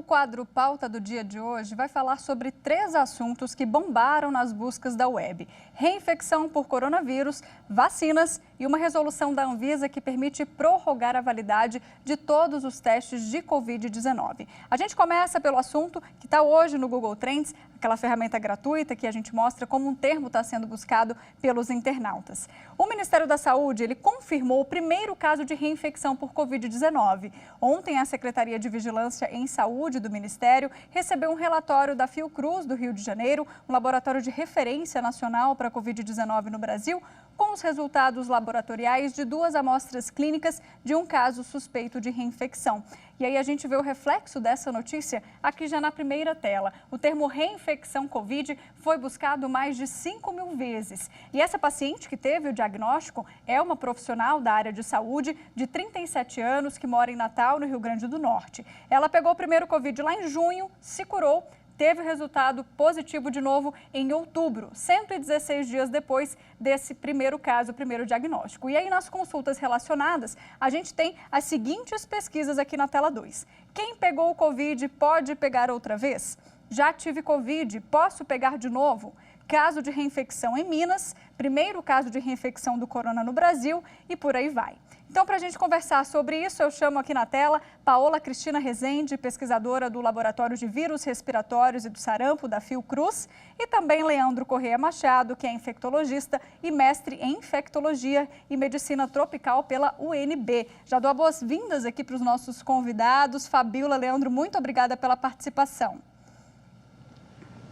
quadro Pauta do dia de hoje vai falar sobre 3 assuntos que bombaram nas buscas da web: reinfecção por coronavírus, vacinas e uma resolução da Anvisa que permite prorrogar a validade de todos os testes de Covid-19. A gente começa pelo assunto que está hoje no Google Trends, aquela ferramenta gratuita que a gente mostra como um termo está sendo buscado pelos internautas. O Ministério da Saúde, ele confirmou o primeiro caso de reinfecção por Covid-19. Ontem, a Secretaria de Vigilância em Saúde do Ministério recebeu um relatório da Fiocruz do Rio de Janeiro, um laboratório de referência nacional para a Covid-19 no Brasil, com os resultados laboratoriais de 2 amostras clínicas de um caso suspeito de reinfecção. E aí a gente vê o reflexo dessa notícia aqui já na primeira tela. O termo reinfecção Covid foi buscado mais de 5.000 vezes. E essa paciente que teve o diagnóstico é uma profissional da área de saúde de 37 anos que mora em Natal, no Rio Grande do Norte. Ela pegou o primeiro Covid lá em junho, se curou, teve resultado positivo de novo em outubro, 116 dias depois desse primeiro caso, o primeiro diagnóstico. E aí, nas consultas relacionadas, a gente tem as seguintes pesquisas aqui na tela 2. Quem pegou o Covid pode pegar outra vez? Já tive Covid, posso pegar de novo? Caso de reinfecção em Minas, primeiro caso de reinfecção do corona no Brasil e por aí vai. Então, para a gente conversar sobre isso, eu chamo aqui na tela Paola Cristina Rezende, pesquisadora do Laboratório de Vírus Respiratórios e do Sarampo da Fiocruz, e também Leandro Correia Machado, que é infectologista e mestre em infectologia e medicina tropical pela UNB. Já dou as boas-vindas aqui para os nossos convidados. Fabíola, Leandro, muito obrigada pela participação.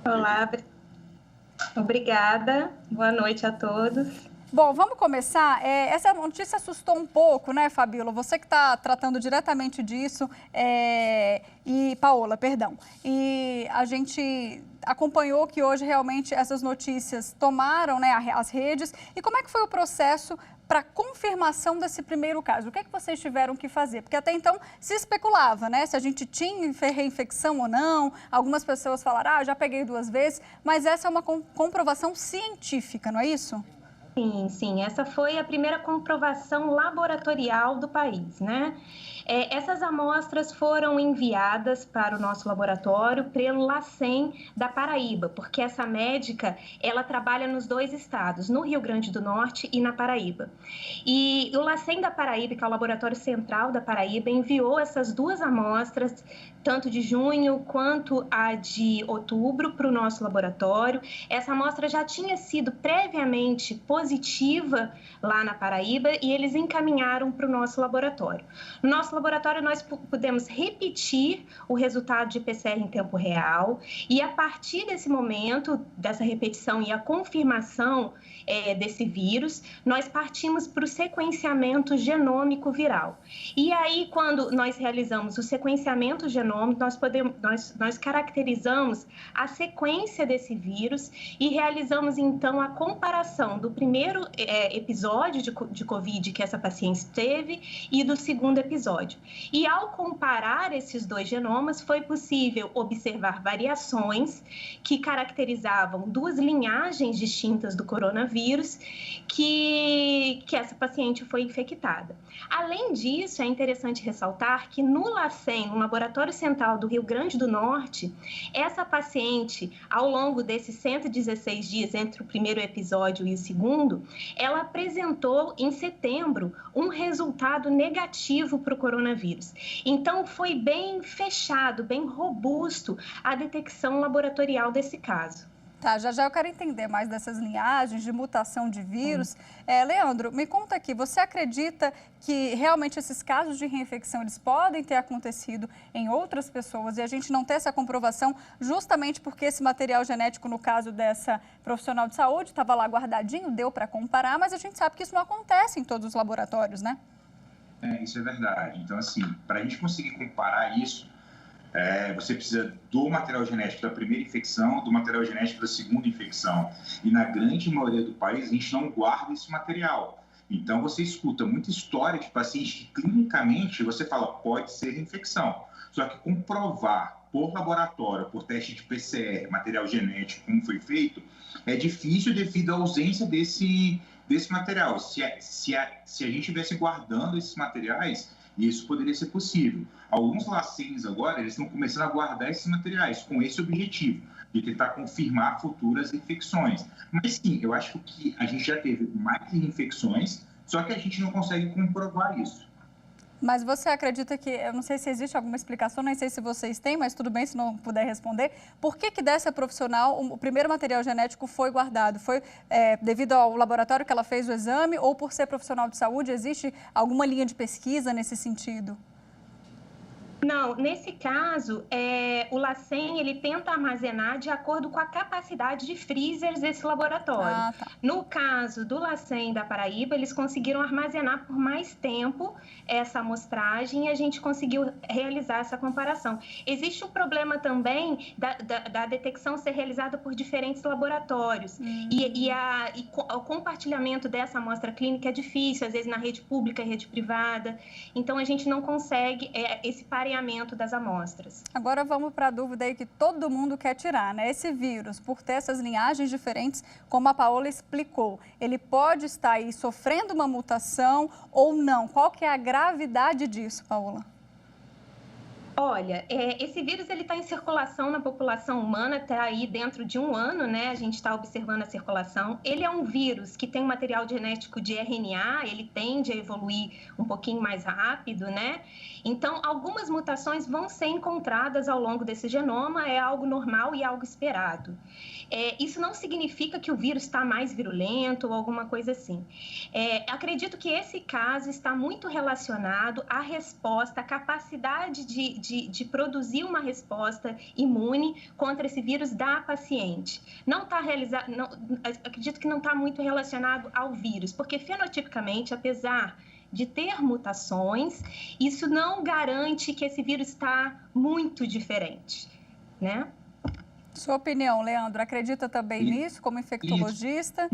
Olá, obrigada. Boa noite a todos. Bom, vamos começar. Essa notícia assustou um pouco, né, Fabíola? Você que está tratando diretamente disso, e Paola, perdão. E a gente acompanhou que hoje realmente essas notícias tomaram, né, as redes. E como é que foi o processo para confirmação desse primeiro caso? O que é que vocês tiveram que fazer? Porque até então se especulava, né, se a gente tinha reinfecção ou não. Algumas pessoas falaram, já peguei 2 vezes, mas essa é uma comprovação científica, não é isso? Sim, essa foi a primeira comprovação laboratorial do país, né? Essas amostras foram enviadas para o nosso laboratório pelo LACEN da Paraíba, porque essa médica, ela trabalha nos 2 estados, no Rio Grande do Norte e na Paraíba. E o LACEN da Paraíba, que é o Laboratório Central da Paraíba, enviou essas 2 amostras, tanto de junho quanto a de outubro, para o nosso laboratório. Essa amostra já tinha sido previamente positiva lá na Paraíba e eles encaminharam para o nosso laboratório. No nosso laboratório, nós pudemos repetir o resultado de PCR em tempo real e, a partir desse momento, dessa repetição e a confirmação desse vírus, nós partimos para o sequenciamento genômico viral. E aí, quando nós realizamos o sequenciamento genômico, nós caracterizamos a sequência desse vírus e realizamos, então, a comparação do primeiro episódio de Covid que essa paciente teve e do segundo episódio. E, ao comparar esses 2 genomas, foi possível observar variações que caracterizavam 2 linhagens distintas do coronavírus que essa paciente foi infectada. Além disso, é interessante ressaltar que no LACEN, no Laboratório Central do Rio Grande do Norte, essa paciente, ao longo desses 116 dias entre o primeiro episódio e o segundo, ela apresentou em setembro um resultado negativo para o coronavírus. Então, foi bem fechado, bem robusto a detecção laboratorial desse caso. Tá, já eu quero entender mais dessas linhagens de mutação de vírus. Leandro, me conta aqui, você acredita que realmente esses casos de reinfecção eles podem ter acontecido em outras pessoas e a gente não ter essa comprovação justamente porque esse material genético, no caso dessa profissional de saúde, estava lá guardadinho, deu para comparar, mas a gente sabe que isso não acontece em todos os laboratórios, né? Isso é verdade. Então, assim, para a gente conseguir comparar isso, você precisa do material genético da primeira infecção, do material genético da segunda infecção. E na grande maioria do país, a gente não guarda esse material. Então, você escuta muita história de pacientes que, clinicamente, você fala, pode ser infecção. Só que comprovar por laboratório, por teste de PCR, material genético, como foi feito, é difícil devido à ausência desse desse material. Se a gente estivesse guardando esses materiais, isso poderia ser possível. Alguns LACENs agora, eles estão começando a guardar esses materiais com esse objetivo, de tentar confirmar futuras infecções. Mas sim, eu acho que a gente já teve mais infecções, só que a gente não consegue comprovar isso. Mas você acredita que, eu não sei se existe alguma explicação, nem sei se vocês têm, mas tudo bem se não puder responder, por que dessa profissional o primeiro material genético foi guardado? Foi devido ao laboratório que ela fez o exame ou por ser profissional de saúde? Existe alguma linha de pesquisa nesse sentido? Não, nesse caso, o LACEN ele tenta armazenar de acordo com a capacidade de freezers desse laboratório. Ah, tá. No caso do LACEN da Paraíba, eles conseguiram armazenar por mais tempo essa amostragem e a gente conseguiu realizar essa comparação. Existe o problema também da detecção ser realizada por diferentes laboratórios. E o compartilhamento dessa amostra clínica é difícil, às vezes na rede pública e rede privada. Então, a gente não consegue esse pareamento das amostras. Agora vamos para a dúvida aí que todo mundo quer tirar, né? Esse vírus, por ter essas linhagens diferentes, como a Paola explicou, ele pode estar aí sofrendo uma mutação ou não? Qual que é a gravidade disso, Paola? Olha, esse vírus ele está em circulação na população humana até aí dentro de um ano, né? A gente está observando a circulação. Ele é um vírus que tem um material genético de RNA, ele tende a evoluir um pouquinho mais rápido, né? Então, algumas mutações vão ser encontradas ao longo desse genoma, é algo normal e algo esperado. Isso não significa que o vírus está mais virulento ou alguma coisa assim. Acredito que esse caso está muito relacionado à resposta, à capacidade de produzir uma resposta imune contra esse vírus da paciente. Acredito que não está muito relacionado ao vírus, porque fenotipicamente, apesar de ter mutações, isso não garante que esse vírus está muito diferente, né? Sua opinião, Leandro, acredita também nisso como infectologista?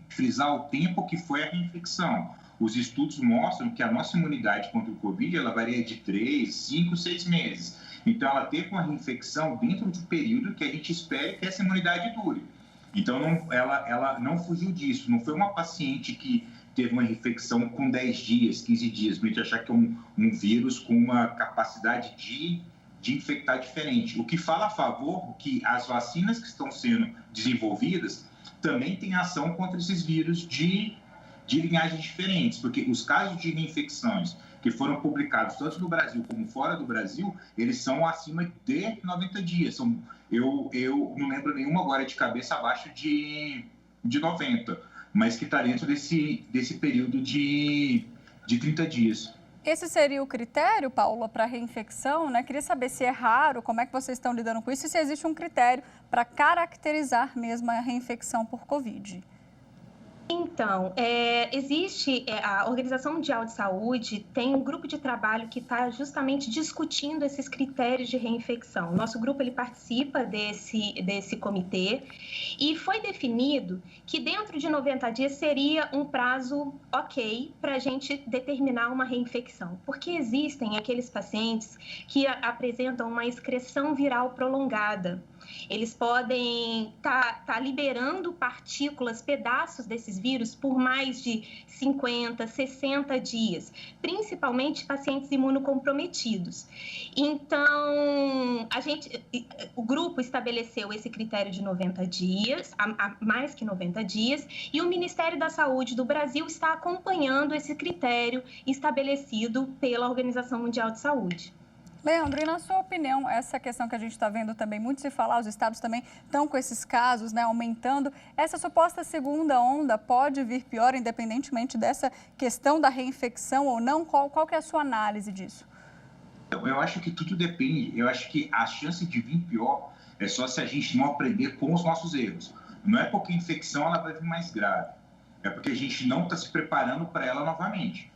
Frisar o tempo que foi a reinfecção. Os estudos mostram que a nossa imunidade contra o Covid ela varia de 3, 5, 6 meses. Então, ela teve uma reinfecção dentro de um período que a gente espera que essa imunidade dure. Então, ela não fugiu disso. Não foi uma paciente que teve uma reinfecção com 10 dias, 15 dias, para a gente achar que é um vírus com uma capacidade de infectar diferente. O que fala a favor que as vacinas que estão sendo desenvolvidas também têm ação contra esses vírus de linhagens diferentes, porque os casos de reinfecções que foram publicados tanto no Brasil como fora do Brasil, eles são acima de 90 dias. Eu não lembro nenhuma agora de cabeça abaixo de 90, mas que está dentro desse período de 30 dias. Esse seria o critério, Paula, para reinfecção, né? Queria saber se é raro, como é que vocês estão lidando com isso e se existe um critério para caracterizar mesmo a reinfecção por Covid. Então, existe a Organização Mundial de Saúde tem um grupo de trabalho que está justamente discutindo esses critérios de reinfecção. Nosso grupo ele participa desse comitê e foi definido que dentro de 90 dias seria um prazo ok para a gente determinar uma reinfecção, porque existem aqueles pacientes que apresentam uma excreção viral prolongada. Eles podem estar liberando partículas, pedaços desses vírus por mais de 50, 60 dias, principalmente pacientes imunocomprometidos. Então, o grupo estabeleceu esse critério de 90 dias, a mais que 90 dias, e o Ministério da Saúde do Brasil está acompanhando esse critério estabelecido pela Organização Mundial de Saúde. Leandro, e na sua opinião, essa questão que a gente está vendo também, muito se falar, os estados também estão com esses casos, né, aumentando, essa suposta segunda onda pode vir pior, independentemente dessa questão da reinfecção ou não? Qual que é a sua análise disso? Eu acho que tudo depende, eu acho que a chance de vir pior é só se a gente não aprender com os nossos erros. Não é porque a infecção ela vai vir mais grave, é porque a gente não está se preparando para ela novamente.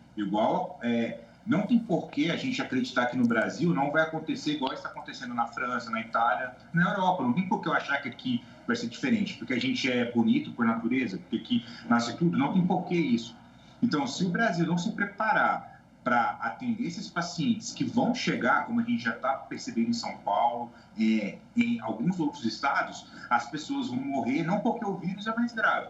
Não tem por que a gente acreditar que no Brasil não vai acontecer igual está acontecendo na França, na Itália, na Europa. Não tem por que eu achar que aqui vai ser diferente, porque a gente é bonito por natureza, porque aqui nasce tudo. Não tem por que isso. Então, se o Brasil não se preparar para atender esses pacientes que vão chegar, como a gente já está percebendo em São Paulo, em alguns outros estados, as pessoas vão morrer não porque o vírus é mais grave,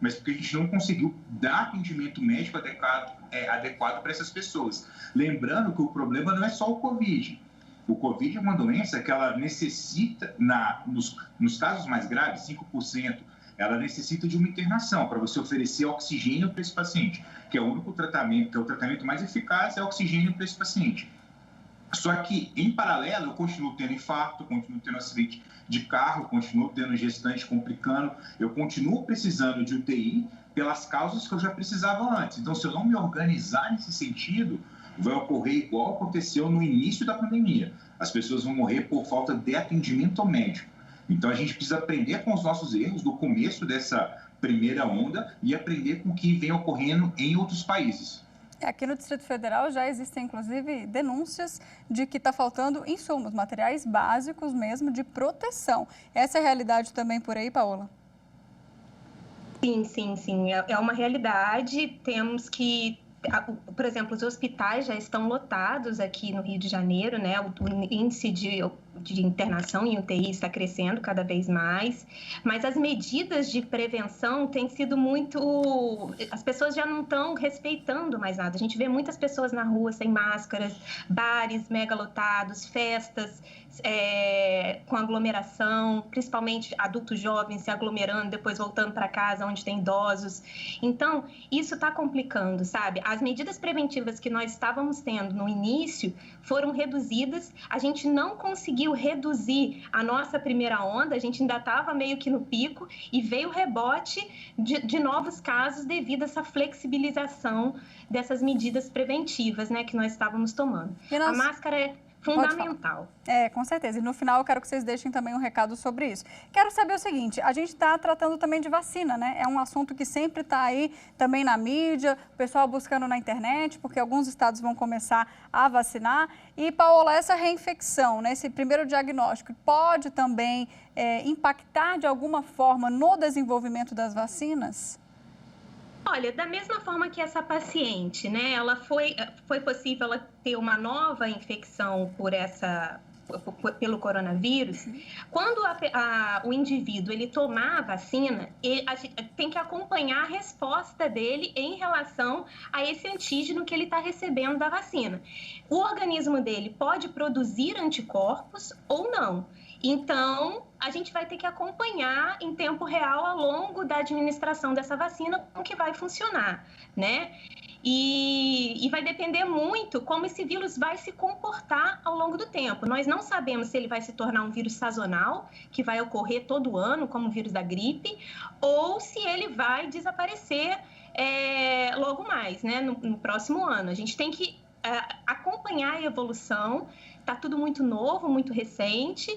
mas porque a gente não conseguiu dar atendimento médico adequado para essas pessoas. Lembrando que o problema não é só o Covid. O Covid é uma doença que ela necessita, nos casos mais graves, 5%, ela necessita de uma internação para você oferecer oxigênio para esse paciente, que é o único tratamento, que é o tratamento mais eficaz, é oxigênio para esse paciente. Só que, em paralelo, eu continuo tendo infarto, continuo tendo acidente de carro, continuo tendo gestante complicando, eu continuo precisando de UTI pelas causas que eu já precisava antes. Então, se eu não me organizar nesse sentido, vai ocorrer igual aconteceu no início da pandemia. As pessoas vão morrer por falta de atendimento médico. Então, a gente precisa aprender com os nossos erros do começo dessa primeira onda e aprender com o que vem ocorrendo em outros países. Aqui no Distrito Federal já existem, inclusive, denúncias de que está faltando insumos, materiais básicos mesmo de proteção. Essa é a realidade também por aí, Paola? Sim. É uma realidade. Temos que... Por exemplo, os hospitais já estão lotados aqui no Rio de Janeiro, né? O índice de internação em UTI está crescendo cada vez mais, mas as medidas de prevenção têm sido muito... As pessoas já não estão respeitando mais nada. A gente vê muitas pessoas na rua sem máscaras, bares mega lotados, festas com aglomeração, principalmente adultos jovens se aglomerando, depois voltando para casa onde tem idosos. Então, isso está complicando, sabe? As medidas preventivas que nós estávamos tendo no início foram reduzidas, a gente não conseguiu reduzir a nossa primeira onda, a gente ainda estava meio que no pico e veio o rebote de novos casos devido a essa flexibilização dessas medidas preventivas, né, que nós estávamos tomando. A máscara é fundamental. Com certeza. E no final eu quero que vocês deixem também um recado sobre isso. Quero saber o seguinte, a gente está tratando também de vacina, né? É um assunto que sempre está aí também na mídia, o pessoal buscando na internet, porque alguns estados vão começar a vacinar. E, Paola, essa reinfecção, né, esse primeiro diagnóstico, pode também impactar de alguma forma no desenvolvimento das vacinas? Olha, da mesma forma que essa paciente, né, ela foi possível ela ter uma nova infecção pelo coronavírus. Quando o indivíduo ele tomar a vacina, a gente tem que acompanhar a resposta dele em relação a esse antígeno que ele está recebendo da vacina. O organismo dele pode produzir anticorpos ou não. Então, a gente vai ter que acompanhar em tempo real ao longo da administração dessa vacina como que vai funcionar, né? E vai depender muito como esse vírus vai se comportar ao longo do tempo. Nós não sabemos se ele vai se tornar um vírus sazonal, que vai ocorrer todo ano, como o vírus da gripe, ou se ele vai desaparecer logo mais, né, no próximo ano. A gente tem que acompanhar a evolução. Está tudo muito novo, muito recente.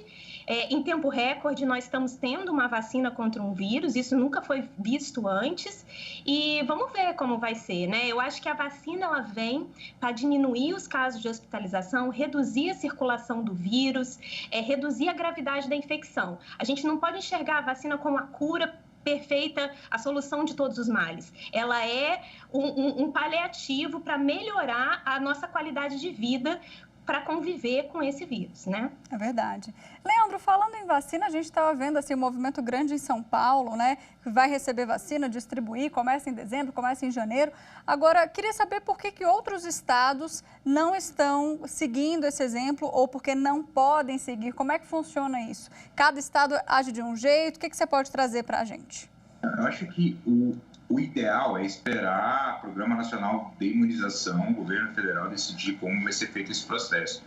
Em tempo recorde, nós estamos tendo uma vacina contra um vírus, isso nunca foi visto antes, e vamos ver como vai ser, né? Eu acho que a vacina, ela vem para diminuir os casos de hospitalização, reduzir a circulação do vírus, reduzir a gravidade da infecção. A gente não pode enxergar a vacina como a cura perfeita, a solução de todos os males. Ela é um paliativo para melhorar a nossa qualidade de vida, para conviver com esse vírus, né? É verdade. Leandro, falando em vacina, a gente estava vendo assim, um movimento grande em São Paulo, né? Que vai receber vacina, distribuir, começa em dezembro, começa em janeiro. Agora, queria saber por que outros estados não estão seguindo esse exemplo ou porque não podem seguir. Como é que funciona isso? Cada estado age de um jeito. O que você pode trazer para a gente? Eu acho que o ideal é esperar o Programa Nacional de Imunização, o governo federal, decidir como vai ser feito esse processo.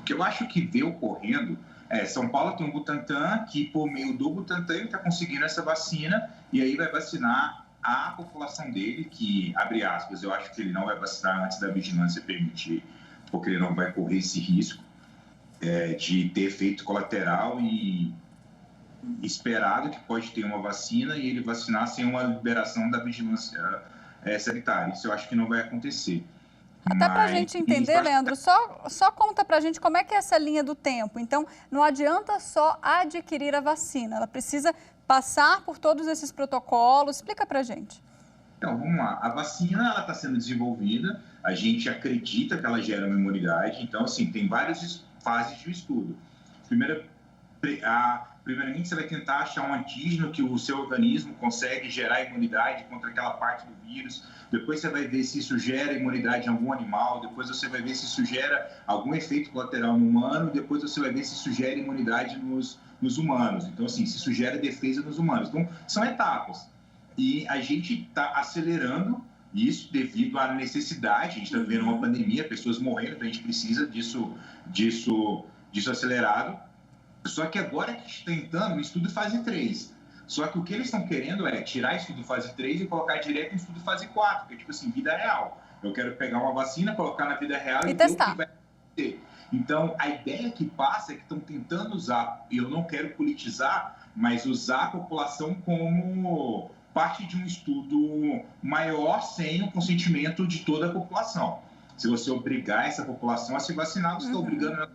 O que eu acho que vê ocorrendo São Paulo tem um Butantan que, por meio do Butantan, ele está conseguindo essa vacina e aí vai vacinar a população dele, que, abre aspas, eu acho que ele não vai vacinar antes da vigilância permitir, porque ele não vai correr esse risco de ter efeito colateral e esperado que pode ter uma vacina e ele vacinar sem uma liberação da vigilância sanitária. Isso eu acho que não vai acontecer. Até para a gente entender, Leandro, só conta para a gente como é que é essa linha do tempo. Então, não adianta só adquirir a vacina, ela precisa passar por todos esses protocolos. Explica para a gente. Então, vamos lá. A vacina está sendo desenvolvida, a gente acredita que ela gera uma imunidade. Então, assim, tem várias fases de estudo. Primeiro, primeiramente você vai tentar achar um antígeno que o seu organismo consegue gerar imunidade contra aquela parte do vírus, depois você vai ver se isso gera imunidade em algum animal, depois você vai ver se isso gera algum efeito colateral no humano, depois você vai ver se isso gera imunidade nos humanos. Então, assim, se isso gera defesa nos humanos. Então, são etapas. E a gente está acelerando isso devido à necessidade. A gente está vivendo uma pandemia, pessoas morrendo, então a gente precisa disso acelerado. Só que agora a gente está tentando o estudo fase 3. Só que o que eles estão querendo é tirar isso estudo fase 3 e colocar direto em estudo fase 4, que é tipo assim, vida real. Eu quero pegar uma vacina, colocar na vida real e ver o que vai acontecer. Então, a ideia que passa é que estão tentando usar, e eu não quero politizar, mas usar a população como parte de um estudo maior sem o consentimento de toda a população. Se você obrigar essa população a se vacinar, você está obrigando a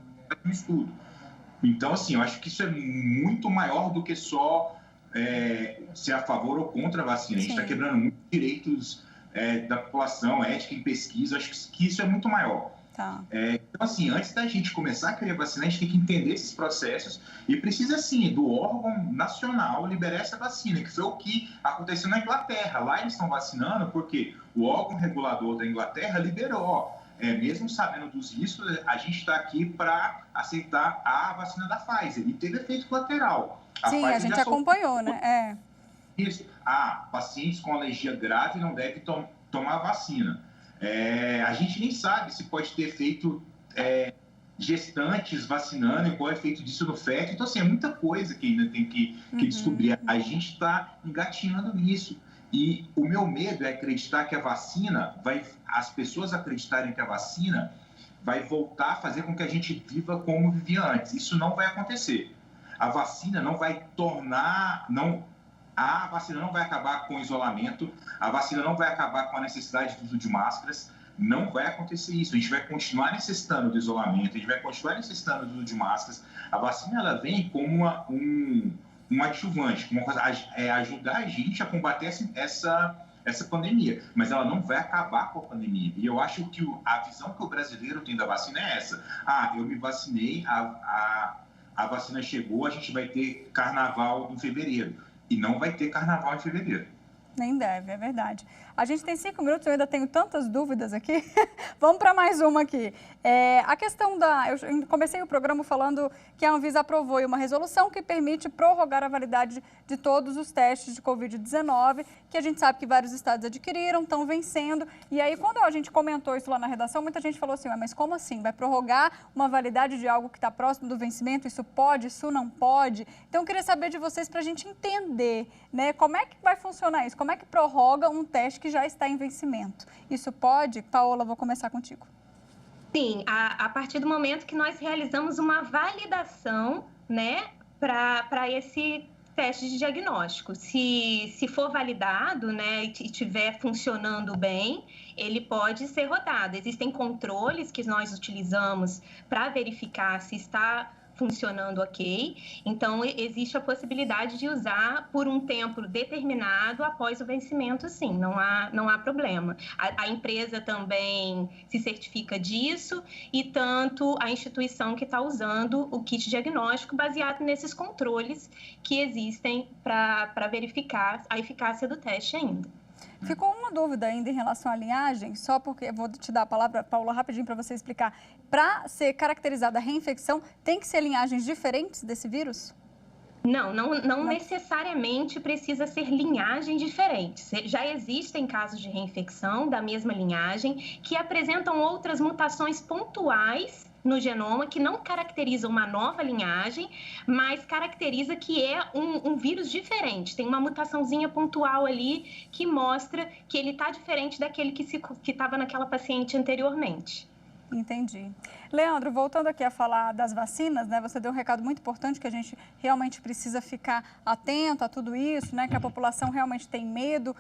um estudo. Então, assim, eu acho que isso é muito maior do que só ser a favor ou contra a vacina. A gente está quebrando muitos direitos da população, ética em pesquisa. Eu acho que isso é muito maior. Tá. Então, assim, antes da gente começar a querer vacinar, a gente tem que entender esses processos e precisa, assim, do órgão nacional liberar essa vacina, que foi o que aconteceu na Inglaterra. Lá eles estão vacinando porque o órgão regulador da Inglaterra liberou. Mesmo sabendo dos riscos, a gente está aqui para aceitar a vacina da Pfizer. E teve efeito colateral. Sim, a gente acompanhou, né? Isso. Pacientes com alergia grave não devem tomar vacina. A gente nem sabe se pode ter efeito gestantes vacinando e qual é o efeito disso no feto. Então, assim, é muita coisa que ainda tem que descobrir. A gente está engatinhando nisso. E o meu medo é acreditar que a vacina as pessoas acreditarem que a vacina vai voltar a fazer com que a gente viva como vivia antes. Isso não vai acontecer. A vacina não vai a vacina não vai acabar com o isolamento, a vacina não vai acabar com a necessidade do uso de máscaras, não vai acontecer isso. A gente vai continuar necessitando do isolamento, a gente vai continuar necessitando do uso de máscaras. A vacina, ela vem como um adjuvante, como ajudar a gente a combater essa pandemia, mas ela não vai acabar com a pandemia. E eu acho que a visão que o brasileiro tem da vacina é essa. Eu me vacinei, a vacina chegou, a gente vai ter carnaval em fevereiro. E não vai ter carnaval em fevereiro. Nem deve, é verdade. A gente tem 5 minutos, eu ainda tenho tantas dúvidas aqui. Vamos para mais uma aqui. A questão eu comecei o programa falando que a Anvisa aprovou uma resolução que permite prorrogar a validade de todos os testes de Covid-19, que a gente sabe que vários estados adquiriram, estão vencendo. E aí, quando a gente comentou isso lá na redação, muita gente falou assim, mas como assim? Vai prorrogar uma validade de algo que está próximo do vencimento? Isso pode, isso não pode? Então, eu queria saber de vocês para a gente entender, né? Como é que vai funcionar isso? Como é que prorroga um teste que já está em vencimento? Isso pode? Paola, vou começar contigo. Sim, a partir do momento que nós realizamos uma validação, né, para esse teste de diagnóstico. Se for validado, né, e estiver funcionando bem, ele pode ser rodado. Existem controles que nós utilizamos para verificar se está funcionando ok. Então, existe a possibilidade de usar por um tempo determinado após o vencimento, sim, não há problema. A empresa também se certifica disso e tanto a instituição que está usando o kit diagnóstico baseado nesses controles que existem para verificar a eficácia do teste ainda. Ficou uma dúvida ainda em relação à linhagem, só porque eu vou te dar a palavra, Paula, rapidinho para você explicar. Para ser caracterizada a reinfecção, tem que ser linhagens diferentes desse vírus? Não necessariamente precisa ser linhagem diferente. Já existem casos de reinfecção da mesma linhagem que apresentam outras mutações pontuais no genoma que não caracteriza uma nova linhagem, mas caracteriza que é um vírus diferente. Tem uma mutaçãozinha pontual ali que mostra que ele está diferente daquele que estava naquela paciente anteriormente. Entendi. Leandro, voltando aqui a falar das vacinas, né? Você deu um recado muito importante que a gente realmente precisa ficar atento a tudo isso, né? Que a população realmente tem medo.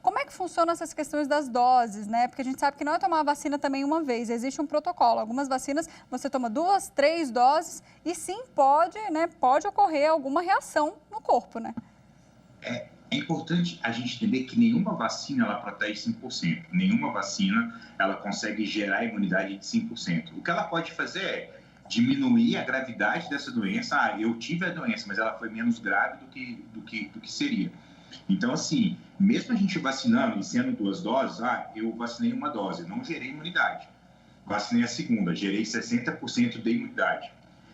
Como é que funcionam essas questões das doses, né? Porque a gente sabe que não é tomar a vacina também uma vez, existe um protocolo. Algumas vacinas você toma 2, 3 doses e sim pode ocorrer alguma reação no corpo, né? É importante a gente entender que nenhuma vacina ela protege 100%. Nenhuma vacina ela consegue gerar imunidade de 100%. O que ela pode fazer diminuir a gravidade dessa doença. Eu tive a doença, mas ela foi menos grave do que seria. Então, assim, mesmo a gente vacinando e sendo 2 doses, eu vacinei 1 dose, não gerei imunidade. Vacinei a segunda, gerei 60% de imunidade.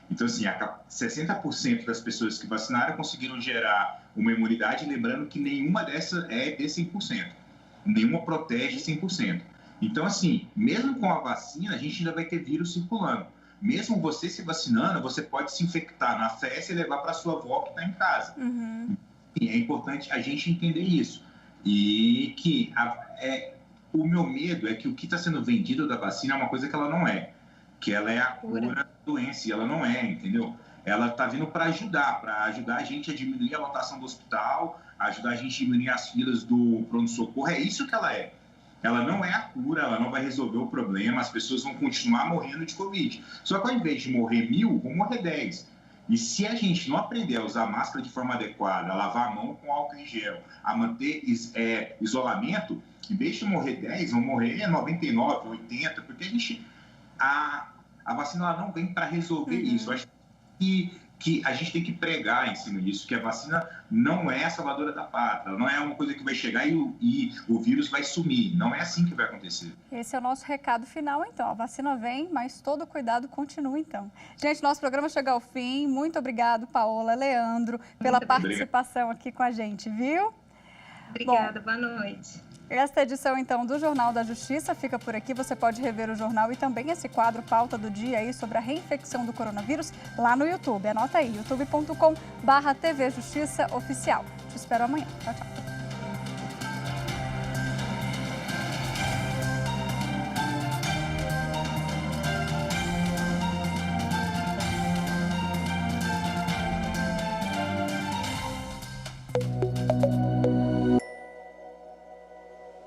Então, assim, 60% das pessoas que vacinaram conseguiram gerar uma imunidade, lembrando que nenhuma dessa é de 100%. Nenhuma protege 100%. Então, assim, mesmo com a vacina, a gente ainda vai ter vírus circulando. Mesmo você se vacinando, você pode se infectar na festa e levar para sua avó que está em casa. Uhum. E é importante a gente entender isso. E que o meu medo é que o que está sendo vendido da vacina é uma coisa que ela não é. Que ela é a cura da doença, e ela não é, entendeu? Ela está vindo para ajudar a gente a diminuir a lotação do hospital, ajudar a gente a diminuir as filas do pronto-socorro. É isso que ela é. Ela não é a cura, ela não vai resolver o problema, as pessoas vão continuar morrendo de Covid. Só que ao invés de morrer 1000, vão morrer 10. E se a gente não aprender a usar máscara de forma adequada, a lavar a mão com álcool em gel, a manter isolamento, em vez de morrer 10, vão morrer 99, 80, porque a vacina ela não vem para resolver isso. Eu acho que a gente tem que pregar em cima disso, que a vacina não é a salvadora da pátria, ela não é uma coisa que vai chegar e o vírus vai sumir. Não é assim que vai acontecer. Esse é o nosso recado final, então. A vacina vem, mas todo o cuidado continua, então. Gente, nosso programa chega ao fim. Muito obrigado, Paola, Leandro, pela participação aqui com a gente, viu? Obrigada, boa noite. Esta edição, então, do Jornal da Justiça fica por aqui. Você pode rever o jornal e também esse quadro Pauta do Dia aí sobre a reinfecção do coronavírus lá no YouTube. Anota aí, youtube.com/TV Justiça Oficial. Te espero amanhã. Tchau, tchau.